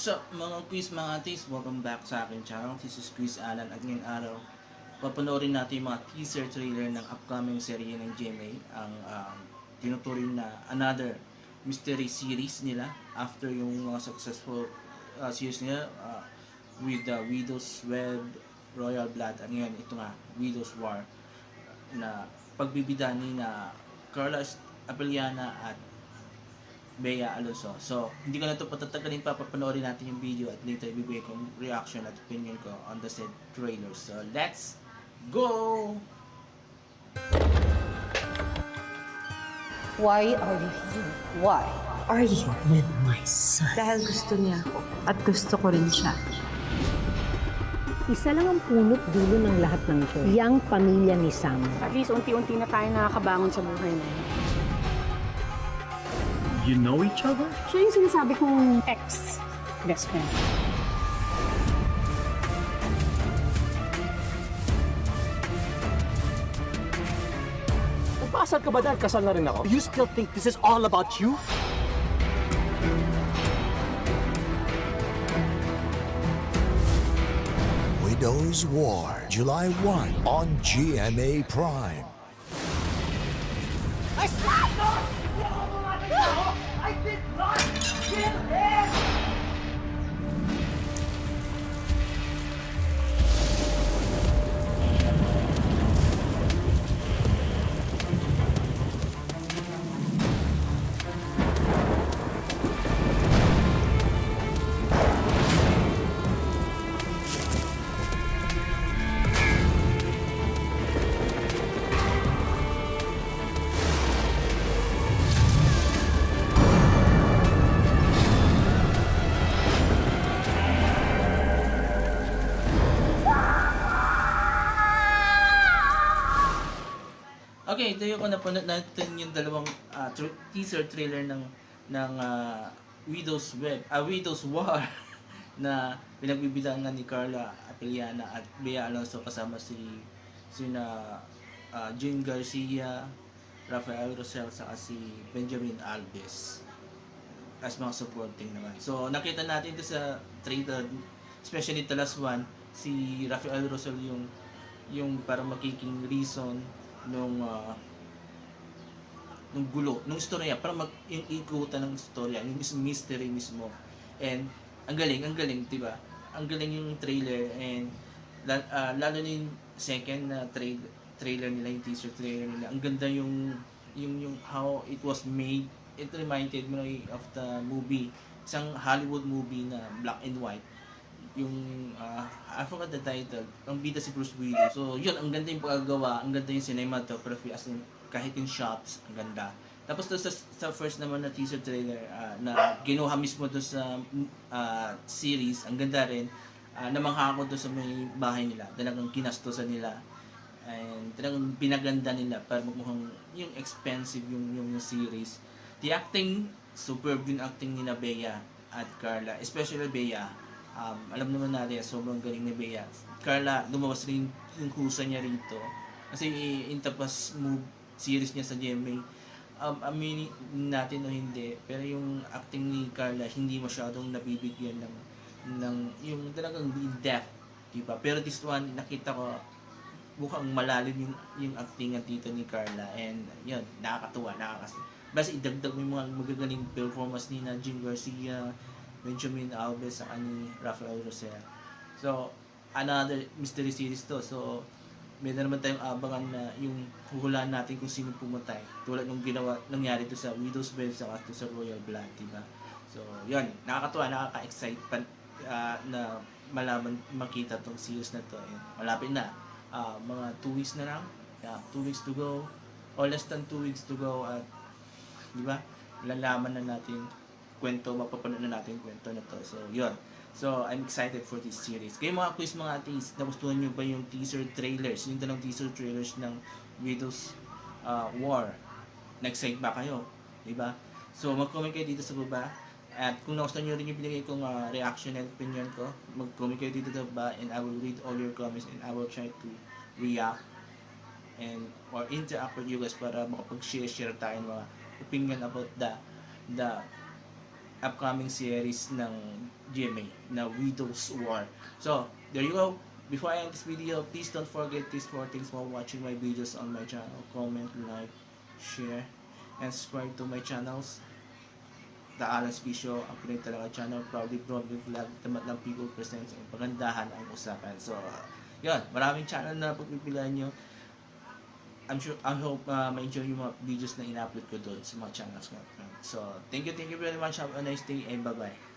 What's up mga quiz mga atis? Welcome back sa akin channel. This is Quiz Alan at ngayong araw papanoorin natin yung mga teaser trailer ng upcoming serye ng GMA, ang tinuturing na another mystery series nila after yung mga successful series nila with the Widow's Web, Royal Blood, at ngayon ito nga Widow's War na pagbibida ni na Carla Apeliana at Bea Alonso. So, hindi ko na ito patatagalin pa, papanoorin natin yung video at later ibibigay kong reaction at opinion ko on the said trailer. So, let's go! Why are you here? Why Are you with my son? Dahil gusto niya ako at gusto ko rin siya. Isa lang ang punot dulo ng lahat ng ito. Yang pamilya ni Sam. At least unti-unti na tayo nakakabangon sa buhay na yun. You know each other? Siya yung sinasabi kong ex-best friend. Nagpakasal ka ba dahil kasal na rin ako? You still think this is all about you? Widow's War, July 1 on GMA Prime. Okay, ito yung napanood natin yung dalawang teaser trailer ng Widow's Web, Widow's War na pinagbibidaan ni Carla Apeliana at Bea Alonso kasama sina Jean Garcia, Rafael Rosel saka si Benjamin Alves as mga supporting naman. So nakita natin ito sa trailer, especially the last one, si Rafael Rosel yung parang makiking reason nung gulo, nung istorya, para yung ikutan ng istorya, yung mystery mismo. And ang galing, di ba? Ang galing yung trailer, and lalo na yung second na trailer nila, yung teaser trailer nila. Ang ganda yung how it was made. It reminded me of the movie, isang Hollywood movie na black and white. Yung I forgot the title, ang bida si Bruce Willis. So yun, ang ganda yung paggawa, ang ganda yung cinematography, as in kahit yung shots, ang ganda. Tapos to sa first naman na teaser trailer na ginuha mismo doon sa series, ang ganda rin. Namangha ako doon sa may bahay nila, talagang kinastosan nila, and talagang pinaganda nila para magmukhang yung expensive yung series. The acting, superb yung acting ni na Bea at Carla, especially Bea. Alam naman natin, sobrang galing ni Bea. Carla, lumawas rin yung kusa niya rito. Kasi in tapos series niya sa GMA, aminin natin o hindi, pero yung acting ni Carla hindi masyadong nabibigyan ng yung talagang in-depth, diba? Pero this one, nakita ko mukhang malalim yung acting dito ni Carla, and yun, nakakatuwa, basta idagdag mo yung mga magagaling performance ni na Jean Garcia, Benjamin Alves sa ni Rafael Rosel. So, another mystery series to. So, meron naman tayong abangan na yung huhulaan natin kung sino pumatay. Tulad ng nangyari to sa Widow's Web at sa Royal Blood, diba? So, yun, nakakatuwa, nakaka-excite na malaman, makita tong series na to. Malapit na. Mga 2 weeks na lang. 2 weeks to go. Or less than 2 weeks to go. At, diba? Lalaman na natin mapapanood na natin kwento na to. So, yun. So, I'm excited for this series. Kayo mga quiz, mga atis, nagustuhan nyo ba yung teaser trailers? Yung dalawang teaser trailers ng Widow's War? Nag-excite ba kayo? Diba? So, mag-comment kayo dito sa baba. At kung nagustuhan nyo rin yung binigay kong reaction and opinion ko, mag-comment kayo dito sa baba, and I will read all your comments and I will try to react and or interact with you guys para makapag-share tayo ng mga opinion about the upcoming series ng GMA na Widow's War. So, there you go. Before I end this video, please don't forget these 4 things while watching my videos on my channel. Comment, like, share, and subscribe to my channels. The Alan P. Show, ang Pinoy Talaga channel, proudly brought with vlog, tamat ng people presents, and pagandahan ang usapan. So, yun, maraming channel na pagpipilian nyo. I hope ma-enjoy yung mga videos na in-upload ko doon sa mga channels ko. So, thank you very much. Have a nice day and bye-bye.